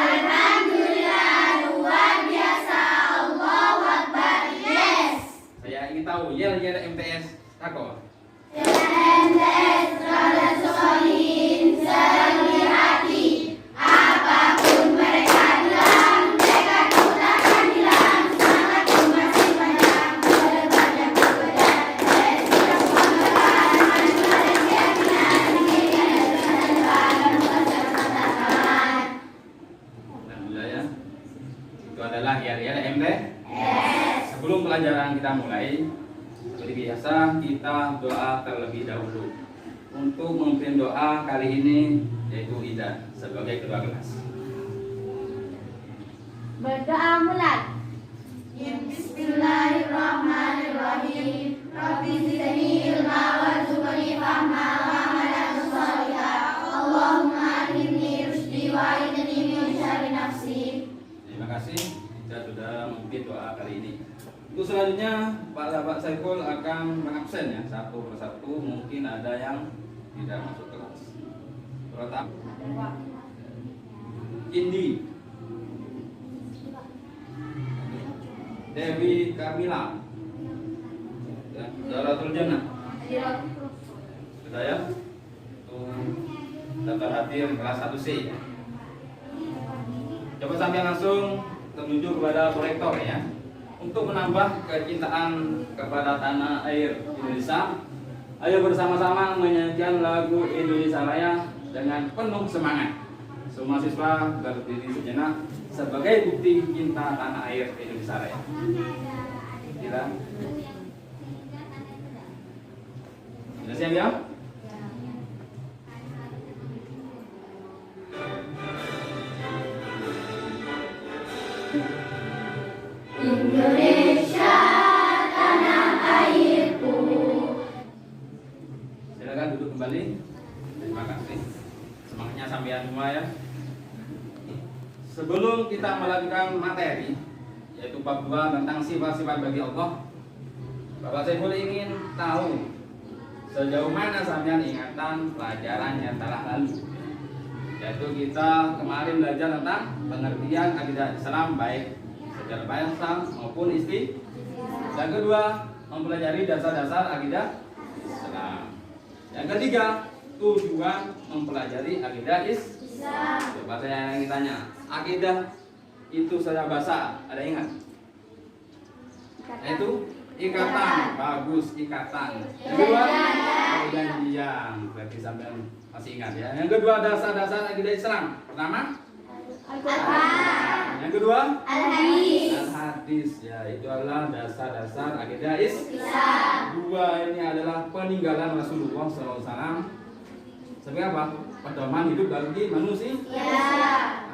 Alhamdulillah, luar biasa. Allahu Akbar. Yes. Saya ingin tahu yel MTS Tako. MTS Rada Solihin serendah hati. Apapun mereka bilang, mereka tak akan hilang. Semangatku masih panjang, berbanyak berbeda. Tidak kebanggaan, maju ada keyakinan. Dirinya dengan depan, bersama-sama. Alhamdulillah ya. Itu adalah yel MTS. Sebelum pelajaran kita mulai, seperti biasa kita doa terlebih dahulu. Untuk memimpin doa kali ini yaitu Ida sebagai ketua kelas. Berdoa mulai. Bismillahirrahmanirrahim. Rabbi zidni ilma warzuqni fahma wa amalan shalihah. Allahumma alhimni rusydi wa a'idni min syarri nafsi. Terima kasih Ida sudah memimpin doa kali ini. Untuk selanjutnya Pak Saiful akan mengabsen ya satu persatu, mungkin ada yang tidak masuk kelas. Pertama Indi, Dewi Kamila, ya, Zaratul Jannah. Sudah ya? Daftar hadir kelas 1C. Coba sampai langsung tertuju kepada proyektor ya. Untuk menambah kecintaan kepada tanah air Indonesia, ayo bersama-sama menyanyikan lagu Indonesia Raya dengan penuh semangat. Semua siswa berdiri sejenak sebagai bukti cinta tanah air Indonesia Raya. Kira? Sudah siap ya? Indonesia tanah airku. Silakan duduk kembali. Terima kasih. Semangatnya sampean semua ya. Sebelum kita melanjutkan materi yaitu bab 2 tentang sifat-sifat bagi Allah, Bapak Saiful ingin tahu sejauh mana sampean ingatan pelajaran yang telah lalu. Yaitu kita kemarin belajar tentang pengertian akidah Islam baik secara bahasa maupun isti. Yang kedua, mempelajari dasar-dasar akidah Islam. Yang ketiga, tujuan mempelajari akidah Islam. Coba saya yang tanya, akidah itu secara bahasa ada ingat? Itu ikatan, bagus ikatan. Yang kedua, perjanjian. Berarti sampai masih ingat ya. Yang kedua, dasar-dasar akidah Islam. Pertama, yang kedua, Al-Hadis ya, itu adalah dasar-dasar akidah Islam. Dua ini adalah peninggalan Rasulullah SAW sebagai apa? Pedoman hidup bagi manusia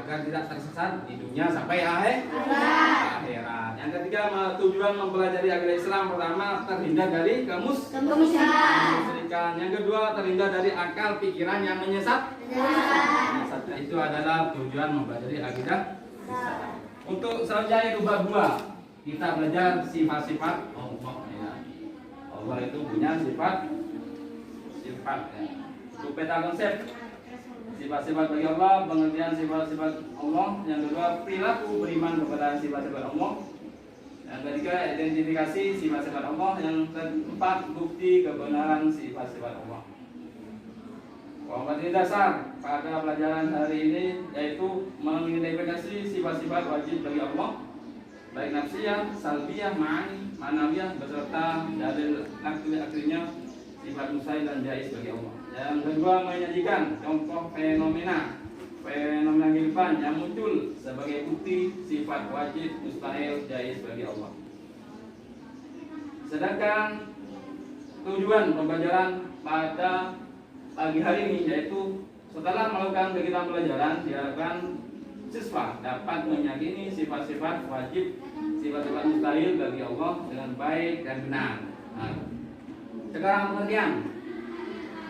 agar tidak tersesat di dunia sampai akhirat. Yang ketiga, tujuan mempelajari akidah Islam pertama terhindar dari kemusyrikan. Yang kedua, terhindar dari akal pikiran yang menyesat. Itu adalah tujuan mempelajari akidah Islam. Untuk selanjutnya itu bab 2, kita belajar sifat-sifat Allah ya. Allah itu punya sifat ya. Untuk peta konsep sifat-sifat bagi Allah, pengertian sifat-sifat Allah. Yang kedua, perilaku beriman kepada sifat-sifat Allah. Yang ketiga, identifikasi sifat-sifat Allah. Yang keempat, bukti kebenaran sifat-sifat Allah. Materi dasar pada pelajaran hari ini yaitu mengidentifikasi sifat-sifat wajib bagi Allah, baik nafsiyah, salbiyah, ma'ani, manawiyah beserta dalil akli-aklinya sifat mustahil dan jaiz bagi Allah. Yang kedua, menyajikan contoh fenomena kehidupan yang muncul sebagai bukti sifat wajib, mustahil, jaiz bagi Allah. Sedangkan tujuan pembelajaran pada pagi hari ini yaitu setelah melakukan kegiatan pelajaran diharapkan siswa dapat meyakini sifat-sifat wajib, sifat-sifat mustahil bagi Allah dengan baik dan benar. Nah, sekarang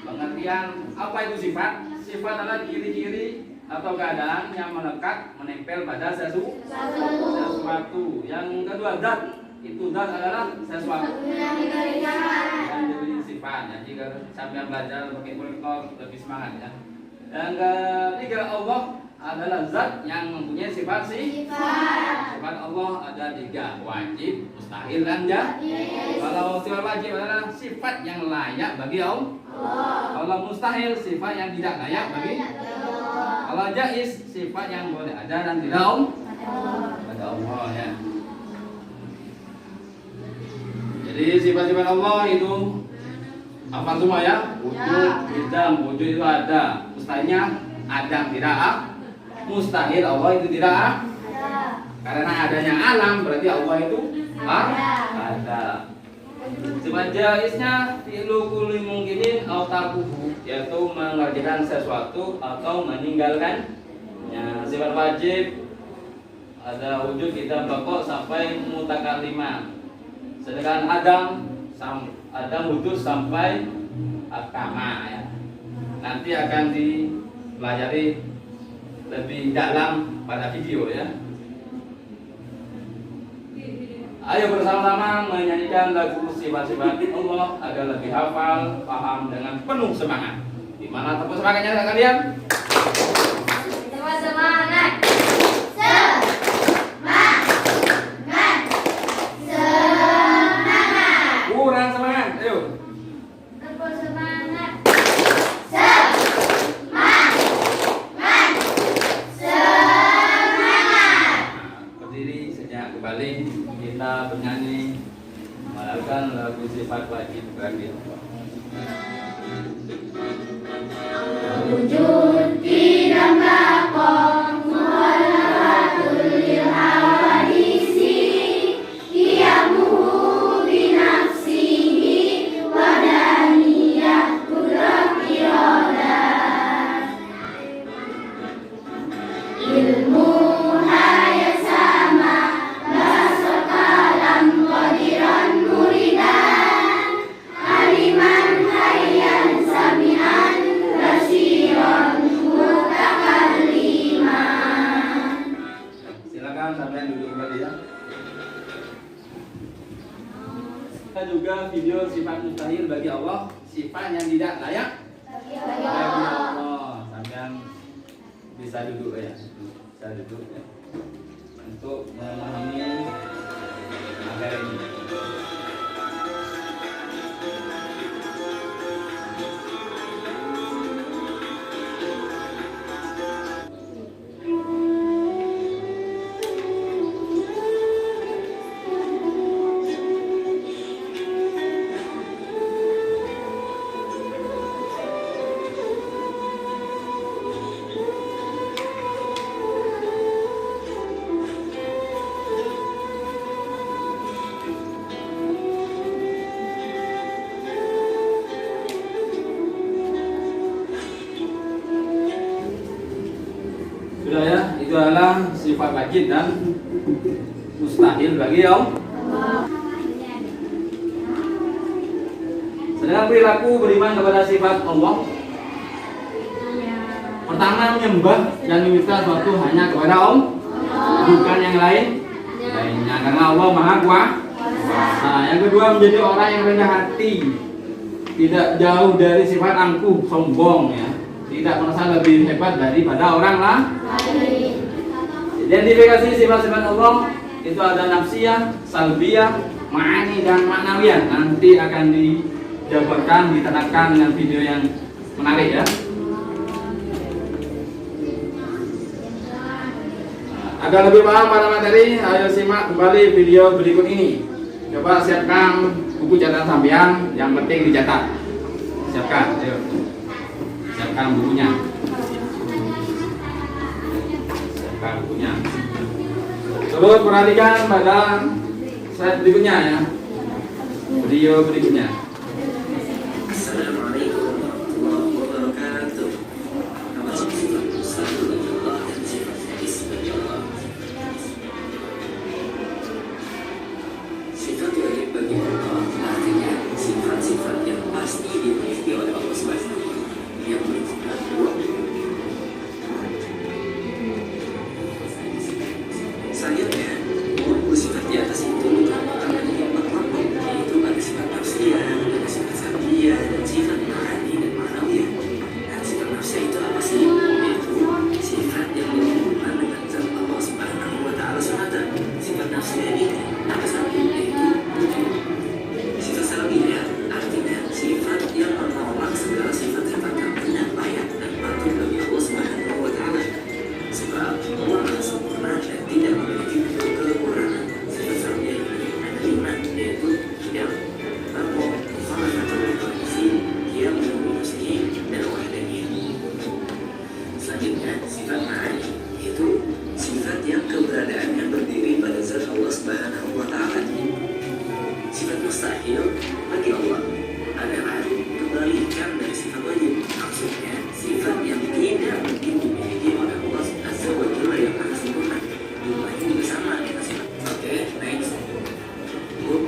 pengertian apa itu sifat? Sifat adalah ciri-ciri atau keadaan yang melekat menempel pada sesuatu. Yang kedua, zat. Itu zat adalah sesuatu yang diberi sifat. Ya, jika sampai belajar pakai proyektor lebih semangat ya. Yang ketiga, Allah adalah zat yang mempunyai sifat Sifat. Sifat Allah ada 3, wajib, mustahil, dan jaiz. Kalau sifat wajib adalah sifat yang layak bagi Allah. Kalau mustahil, sifat yang tidak layak bagi Allah. Kalau jaiz, sifat yang boleh ada dan tidak pada Allah ya. Jadi sifat-sifat Allah itu apa semua ya? Wujud, idam, wujud itu ada. Mustahilnya ada, tidak mustahil Allah itu tidak karena adanya alam berarti Allah itu ada. Sifat jaiznya fi'lu kulli mungkinin atau tarkuhu, yaitu mengerjakan sesuatu atau meninggalkannya. Sifat wajib ada wujud, idam, baqa sampai mutakallimah. Sedangkan Adam wujud sampai akama ya. Nanti akan dipelajari lebih dalam pada video ya. Ayo bersama-sama menyanyikan lagu sifat-sifat Allah agar lebih hafal, paham dengan penuh semangat. Di mana tepuk semangatnya kalian? Semangat. Kurang semangat, ayo. Tepuk semangat. Berdiri sejak kembali kita bernyanyi melakukan lagu sifat wajib bagi Allah. Wujud tidak bakal muhalatul lil hawadisi qiyamuhu binafsihi wadaniyah kudrat iradah ilmu hayat sama basar kalam qadiran muridan aliman hayyan sami'an basiran mutakalliman. Silakan sampai duduk kembali ya. Kita juga video sifat mustahil bagi Allah, sifat yang tidak layak bagi Allah. Sampai bisa duduk ya, bisa duduk ya, untuk memahami materi ini. Sudah ya, itu adalah sifat wajib dan mustahil bagi Allah. Sedangkan perilaku beriman kepada sifat Allah, pertama menyembah dan meminta sesuatu hanya kepada Allah, bukan yang lainnya, karena Allah Maha Kuasa. Yang kedua menjadi orang yang rendah hati, tidak jauh dari sifat angkuh, sombong ya, tidak merasa lebih hebat daripada orang lain. Identifikasi sifat-sifat Allah itu ada nafsiyah, salbiyah, ma'ani dan ma'nawiyah. Nanti akan dijabarkan, diterangkan dengan video yang menarik ya. Agar lebih paham pada materi, ayo simak kembali video berikut ini. Coba siapkan buku catatan sampean, yang penting dicatat. Siapkan, ayo. Siapkan bukunya. Siapkan bukunya. Terus perhatikan pada slide berikutnya ya. Video berikutnya. Assalamualaikum warahmatullahi wabarakatuh. Sifat wajib bagi Allah artinya sifat-sifat yang pasti dimiliki oleh Allah SWT yang bersifat sayangnya sifat di atas itu karena bahwa yaitu ada sifat nafsiyah, ada sifat salbiyah, dan sifat ma'ani dan ma'nawiyah. Dan sifat nafsiyah itu apa sih? Yaitu sifat yang manusia ini ada satu, yaitu wujud. Sifat salbiyah artinya sifat yang menolak segala sifat-sifat yang tidak layak dan patut bagi Allah Subhanahu wa Ta'ala. Sebab Allah Maha sempurna dan tidak memiliki bentuk kekurangan. Sifat salbiyah ini ada 5, yaitu hidayah, taqwa, mukhalafah, kondisi, dia menunjuki dan wahdaniyah. Selanjutnya sifat ma'ani, yaitu sifat yang keberadaannya berdiri pada zat Allah Subhanahu wa Ta'ala. Sifat mustahil bagi Allah adalah kebalikan dari sifat wajib. Maksudnya sifat yang tidak mungkin dimiliki oleh Allah Azza wa Jalla yang maha sempurna. Jumlahnya juga sama dengan sifat. Oke, next.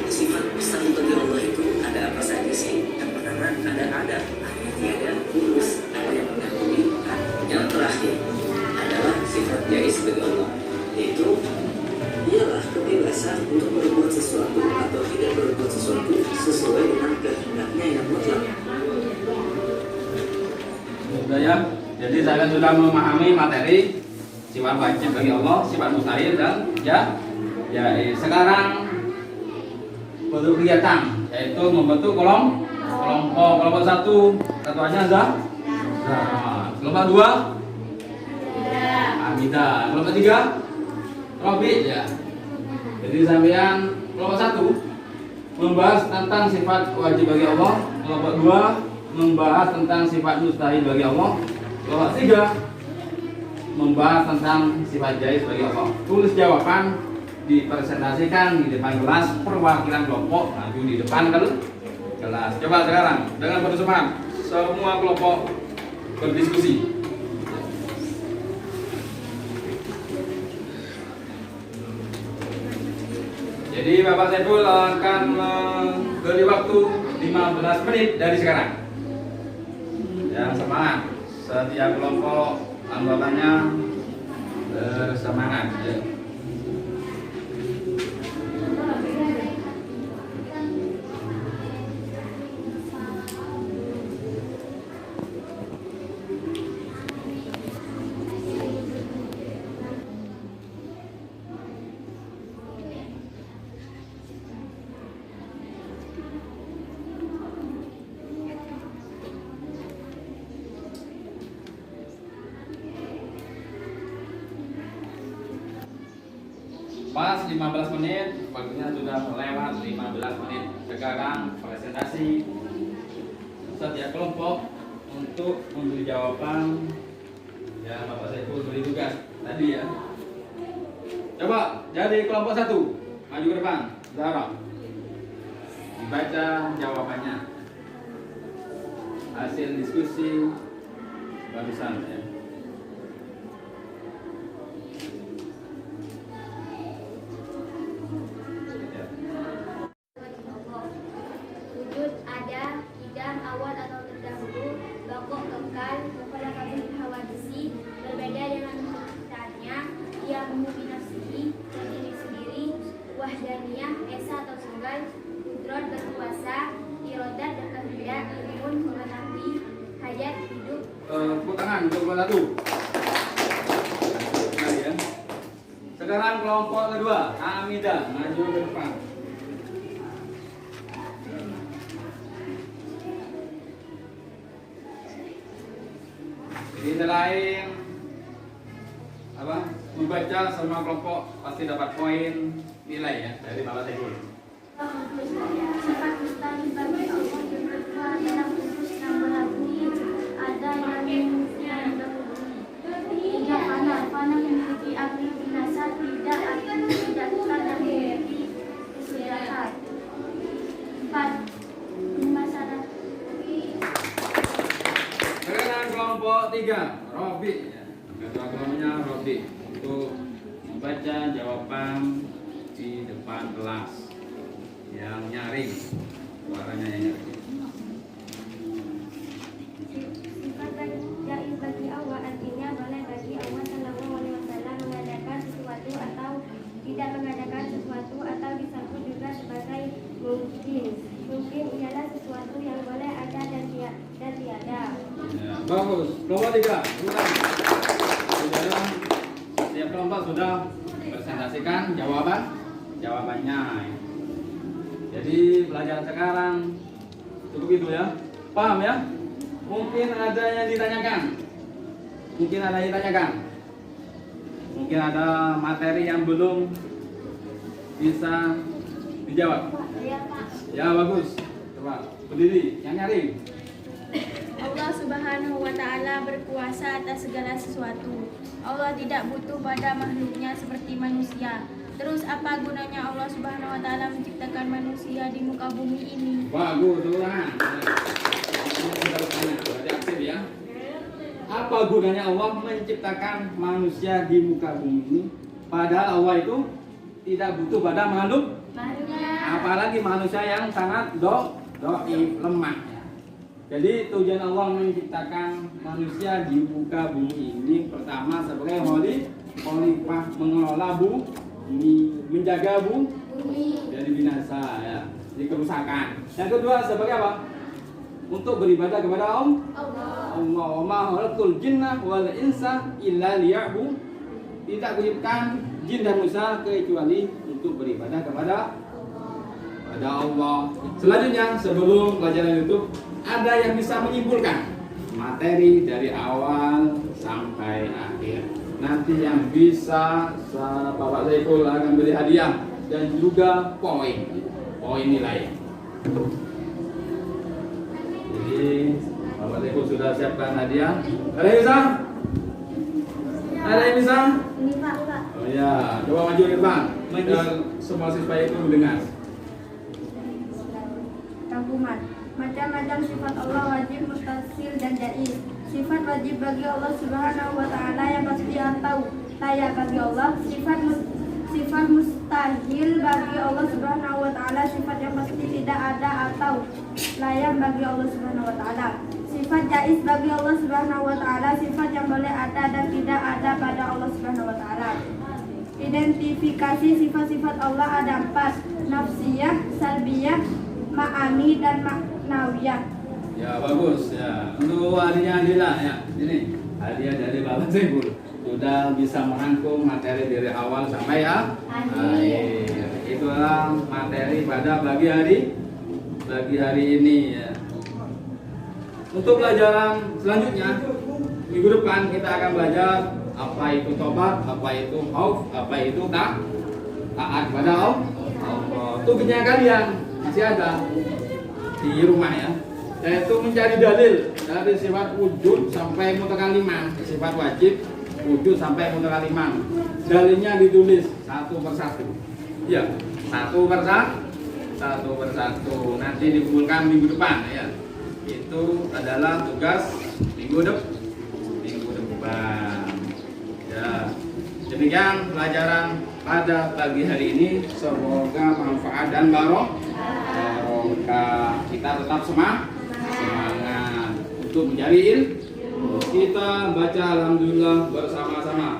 Sifat mustahil bagi Allah itu ada apa saja sih? Yang pertama ada artinya tiada, kurus, ada yang mengakui. Yang terakhir adalah sifat jaiz bagi Allah, yaitu ialah kebebasan untuk berbuat sesuatu atau tidak berbuat sesuatu sesuai dengan kehendaknya yang mutlak. Sudah ya. Jadi saya sudah memahami materi sifat wajib bagi Allah, sifat mustahil dan ya. Sekarang bentuk kegiatan yaitu membentuk kelompok satu ketuanya kelompok 2 Amidah, kelompok 3 Robi ya. Jadi sampean kelompok 1 membahas tentang sifat wajib bagi Allah, kelompok 2 membahas tentang sifat mustahil bagi Allah, kelompok 3 membahas tentang sifat jaiz bagi Allah. Tulis jawaban, dipresentasikan di depan kelas, perwakilan kelompok maju di depan kelas. Coba sekarang dengan bersemangat semua kelompok berdiskusi. Jadi Bapak Saiful akan memberi waktu 15 menit dari sekarang. Yang semangat, setiap kelompok anggotanya bersemangat ya. Pas 15 menit, waktunya sudah lewat 15 menit. Sekarang presentasi setiap kelompok untuk memberi jawaban. Ya, Bapak Saiful beri tugas tadi ya. Coba jadi kelompok 1 maju ke depan, Zahra. Dibaca jawabannya. Hasil diskusi barusan ya. Berbeda dengan penciptaannya, ia menghuni nafsihi, berdiri sendiri, wahdaniyah, esa atau tunggal, kudrot berkuasa, irodat dan kehendak, ilmun mengetahui, hajat hidup. Tepuk tangan untuk kelompok 1. Ya. Sekarang kelompok kedua, Hamidah, maju ke depan. Jadi selain membaca, semua kelompok pasti dapat poin nilai ya dari Bapak Saiful. Sifat mustahil bagi Allah dalam khusus yang berlaku ada yang dahului. 3. Fana memiliki arti binasa, tidak kekal dan memiliki kesudahan. 4. Masalah. Sekarang kelompok 3, Robi. Ketua kelompoknya Robi untuk membaca jawaban di depan kelas yang nyaring, suaranya yang nyaring. Sifat jaiz bagi Allah artinya boleh bagi Allah Shallallahu Alaihi Wasallam mengadakan sesuatu atau tidak mengadakan sesuatu atau disebut juga sebagai mungkin. Mungkin ialah sesuatu yang boleh ada dan tiada. Ya, bagus. Kelompok 3, ulang. Setiap kelompok sudah presentasikan jawaban jawabannya. Jadi pelajaran sekarang cukup itu ya. Paham ya? Mungkin ada yang ditanyakan. Mungkin ada materi yang belum bisa dijawab. Ya bagus. Coba berdiri yang nyari. Allah Subhanahu wa Ta'ala berkuasa atas segala sesuatu. Allah tidak butuh pada makhluknya seperti manusia. Terus apa gunanya Allah Subhanahu wa Ta'ala menciptakan manusia di muka bumi ini? Bagus, ulang. Berarti aktif ya. Apa gunanya Allah menciptakan manusia di muka bumi ini? Padahal Allah itu tidak butuh pada makhluk. Apalagi manusia yang sangat lemah. Jadi tujuan Allah menciptakan manusia di muka bumi ini pertama sebagai khalifah mengelola bumi, menjaga bumi dari binasa ya, dari kerusakan. Yang kedua sebagai apa? Untuk beribadah kepada Allah. Wa ma khalaqtul jinna wal insa illa liya'budun. Tidak kuciptakan jin dan manusia kecuali untuk beribadah kepada Allah. Selanjutnya sebelum pelajaran itu ada yang bisa menyimpulkan materi dari awal sampai akhir. Nanti yang bisa Bapak Saiful akan beri hadiah dan juga poin nilai. Jadi Bapak Saiful sudah siapkan hadiah. Ada yang bisa? Ada yang bisa? Ini Pak. Oh ya, coba maju ke depan. Dan semua siswa itu mendengar. Rangkuman. Macam-macam sifat Allah wajib, mustasil, dan jaiz. Sifat wajib bagi Allah Subhanahu wa Ta'ala yang pasti atau layak bagi Allah. Sifat mustahil bagi Allah Subhanahu wa Ta'ala, sifat yang pasti tidak ada atau layak bagi Allah Subhanahu wa Ta'ala. Sifat jaiz bagi Allah Subhanahu wa Ta'ala, sifat yang boleh ada dan tidak ada pada Allah Subhanahu wa Ta'ala. Identifikasi sifat-sifat Allah ada 4: nafsiyah, salbiyah, ma'ani, dan maknawiyah. Ya bagus ya. Untuk hadiahnya Adila ya. Ini hadiah dari Bapak Saiful. Sudah bisa merangkum materi dari awal sampai akhir. Itulah materi pada pagi hari ini ya. Untuk pelajaran selanjutnya minggu depan kita akan belajar apa itu tobat, apa itu khauf, apa itu taat kepada Allah. Tugasnya kalian masih ada di rumah ya, yaitu mencari dalil dari sifat wujud sampai mutakalimah, sifat wajib wujud sampai mutakalimah. Dalilnya ditulis satu persatu. Ya, satu persatu. Nanti dikumpulkan minggu depan ya. Itu adalah tugas minggu depan. Ya, demikian pelajaran pada pagi hari ini. Semoga manfaat dan barokah. Kita tetap semangat untuk mencari ilmu. Kita baca alhamdulillah bersama-sama.